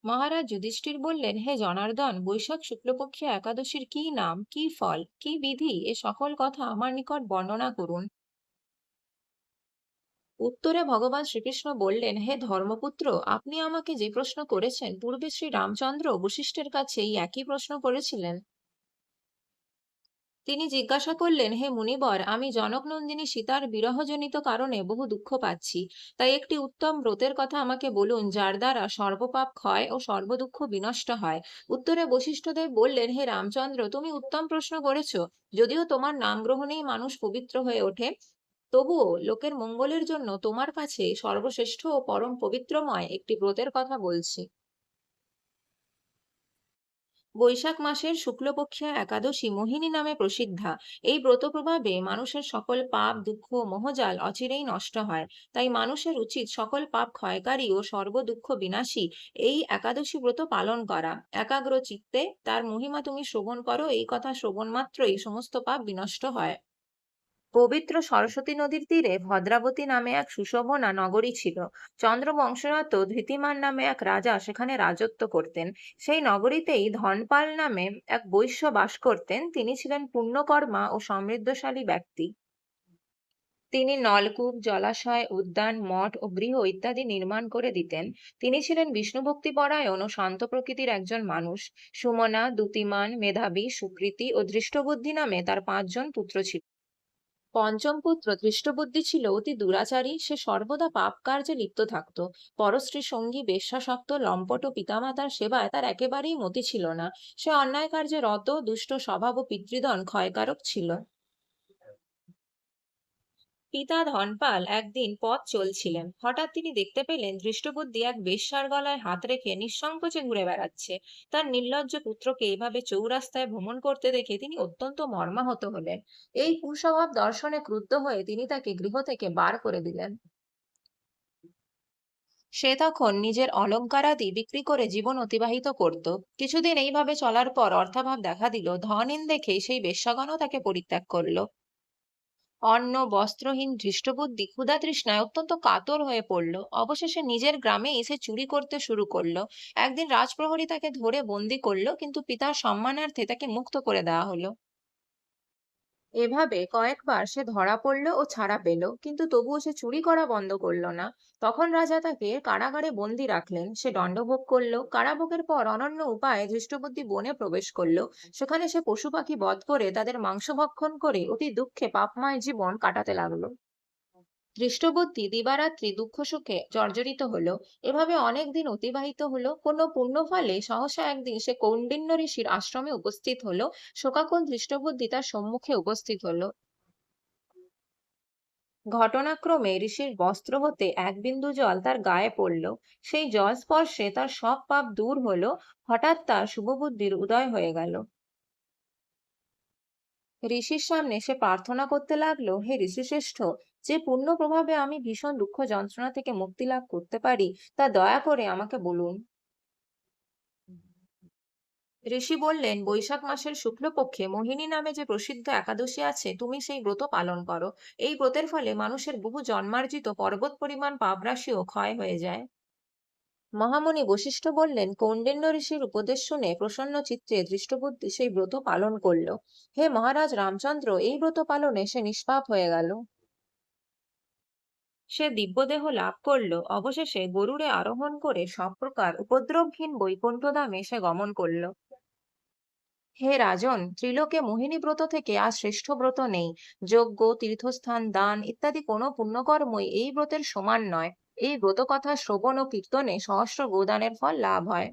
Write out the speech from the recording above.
মহারাজ যুধিষ্ঠির বললেন, হে জনার্দন, বৈশাখ শুক্লপক্ষে একাদশীর কি নাম, কি ফল, কি বিধি, এ সকল কথা আমার নিকট বর্ণনা করুন। উত্তরে ভগবান শ্রীকৃষ্ণ বললেন, হে ধর্মপুত্র, আপনি আমাকে যে প্রশ্ন করেছেন, পূর্বে শ্রী রামচন্দ্র বশিষ্ঠের কাছে এই একই প্রশ্ন করেছিলেন। তিনি জিজ্ঞাসা করলেন, হে মুনিবর, আমি জনকনন্দিনী সীতার বিরহজনিত কারণে বহু দুঃখ পাচ্ছি। তাই একটি উত্তম ব্রতের কথা আমাকে বলুন, যার দ্বারা সর্বপাপ ক্ষয় ও সর্বদুঃখ বিনষ্ট হয়। উত্তরে বশিষ্ঠদেব বললেন, হে রামচন্দ্র, তুমি উত্তম প্রশ্ন করেছ। যদিও তোমার নাম গ্রহণেই মানুষ পবিত্র হয়ে ওঠে, তবুও লোকের মঙ্গলের জন্য তোমার কাছে সর্বশ্রেষ্ঠ ও পরম পবিত্রময় একটি ব্রতের কথা বলছি। বৈশাখ মাসের শুক্লপক্ষিয়া একাদশী মোহিনী নামে প্রসিদ্ধা। এই ব্রত প্রভাবে মানুষের সকল পাপ, দুঃখ ও মোহজাল অচিরেই নষ্ট হয়। তাই মানুষের উচিত সকল পাপ ক্ষয়কারী ও সর্ব দুঃখ বিনাশী এই একাদশী ব্রত পালন করা। একাগ্র চিত্তে তার মহিমা তুমি শ্রবণ করো, এই কথা শ্রবণ মাত্রই সমস্ত পাপ বিনষ্ট হয়। পবিত্র সরস্বতী নদীর তীরে ভদ্রাবতী নামে এক সুশোভনা নগরী ছিল। চন্দ্রবংশরত ধৃতিমান নামে এক রাজা সেখানে রাজত্ব করতেন। সেই নগরীতেই ধনপাল নামে এক বৈশ্য বাস করতেন। তিনি ছিলেন পুণ্যকর্মা ও সমৃদ্ধশালী ব্যক্তি। তিনি নলকূপ, জলাশয়, উদ্যান, মঠ ও গৃহ ইত্যাদি নির্মাণ করে দিতেন। তিনি ছিলেন বিষ্ণুভক্তিপরায়ণ ও শান্ত প্রকৃতির একজন মানুষ। সুমনা, দ্যুতিমান, মেধাবী, সুকৃতি ও দৃষ্টবুদ্ধি নামে তার 5 জন পুত্র ছিল। পঞ্চম পুত্র দৃষ্টবুদ্ধি ছিল অতি দুরাচারী। সে সর্বদা পাপ কার্যে লিপ্ত থাকত। পরস্ত্রী সঙ্গী, বেশ্যাসক্ত, লম্পট ও পিতামাতার সেবায় তার একেবারেই মতি ছিল না। সে অন্যায় কার্যে রত, দুষ্ট স্বভাব ও পিতৃদন ক্ষয়কারক ছিল। পিতা ধনপাল একদিন পথ চলছিলেন। হঠাৎ তিনি দেখতে পেলেন দৃষ্টবুদ্ধি এক বেশ্যার গলায় হাত রেখে নিঃসংকোচে ঘুরে বেড়াচ্ছে। তার নির্লজ্জ পুত্রকে এইভাবে চৌরাস্তায় ভ্রমণ করতে দেখে তিনি অত্যন্ত মর্মাহত হলেন। এই কুস্বভাব দর্শনে ক্রুদ্ধ হয়ে তিনি তাকে গৃহ থেকে বার করে দিলেন। সে তখন নিজের অলংকারাদি বিক্রি করে জীবন অতিবাহিত করত। কিছুদিন এইভাবে চলার পর অর্থাভাব দেখা দিল। ধনহীন দেখেই সেই বেশ্যাগণও তাকে পরিত্যাগ করলো। অন্ন বস্ত্রহীন ধৃষ্টবুদ্ধি ক্ষুধাতৃষ্ণায় অত্যন্ত কাতর হয়ে পড়ল। অবশেষে নিজের গ্রামে এসে চুরি করতে শুরু করলো। একদিন রাজপ্রহরী তাকে ধরে বন্দি করলো, কিন্তু পিতার সম্মানার্থে তাকে মুক্ত করে দেওয়া হলো। এভাবে কয়েকবার সে ধরা পড়ল ও ছাড়া পেল, কিন্তু তবুও সে চুরি করা বন্ধ করলো না। তখন রাজা তাকে কারাগারে বন্দি রাখলেন। সে দণ্ডভোগ করলো। কারাভোগের পর অনন্য উপায়ে ধৃষ্টবুদ্ধি বনে প্রবেশ করলো। সেখানে সে পশু পাখি বধ করে তাদের মাংস ভক্ষণ করে অতি দুঃখে পাপময় জীবন কাটাতে লাগলো। দৃষ্টবুদ্ধি দিবারাত্রি দুঃখ সুখে জর্জরিত হলো। এভাবে অনেক দিন অতিবাহিত হলো। কোনো পুণ্য ফলে সহসা একদিন সে কৌণ্ডিন্য ঋষির আশ্রমে উপস্থিত হলো। শোকাকুল দৃষ্টবুদ্ধি তার সম্মুখে উপস্থিত হলো। ঘটনাক্রমে ঋষির বস্ত্র হতে এক বিন্দু জল তার গায়ে পড়ল। সেই জল স্পর্শে তার সব পাপ দূর হলো। হঠাৎ তার শুভবুদ্ধির উদয় হয়ে গেল। ঋষির সামনে সে প্রার্থনা করতে লাগলো, হে ঋষিশ্রেষ্ঠ, যে পুণ্য প্রভাবে আমি ভীষণ দুঃখ যন্ত্রণা থেকে মুক্তি লাভ করতে পারি, তা দয়া করে আমাকে বলুন। ঋষি বললেন, বৈশাখ মাসের শুক্লপক্ষে মোহিনী নামে যে প্রসিদ্ধ একাদশী আছে, তুমি সেই ব্রত পালন করো। এই ব্রতের ফলে মানুষের বহু জন্মার্জিত পর্বত পরিমাণ পাপরাশিও ক্ষয় হয়ে যায়। মহামুনি বশিষ্ঠ বললেন, কৌণ্ডিন্য ঋষির উপদেশ শুনে প্রসন্ন চিত্তে দৃষ্টবুদ্ধি সেই ব্রত পালন করলো। হে মহারাজ রামচন্দ্র, এই ব্রত পালনে সে নিষ্পাপ হয়ে গেল। সে দিব্যদেহ লাভ করলো। অবশেষে গরুড়ে আরোহণ করে সব প্রকার উপদ্রবহীন বৈকুণ্ঠ ধামে সে গমন করলো। হে রাজন, ত্রিলোকে মোহিনী ব্রত থেকে আর শ্রেষ্ঠ ব্রত নেই। যজ্ঞ, তীর্থস্থান, দান ইত্যাদি কোনো পুণ্যকর্মই এই ব্রতের সমান নয়। এই ব্রত কথা শ্রবণ ও কীর্তনে সহস্র গোদানের ফল লাভ হয়।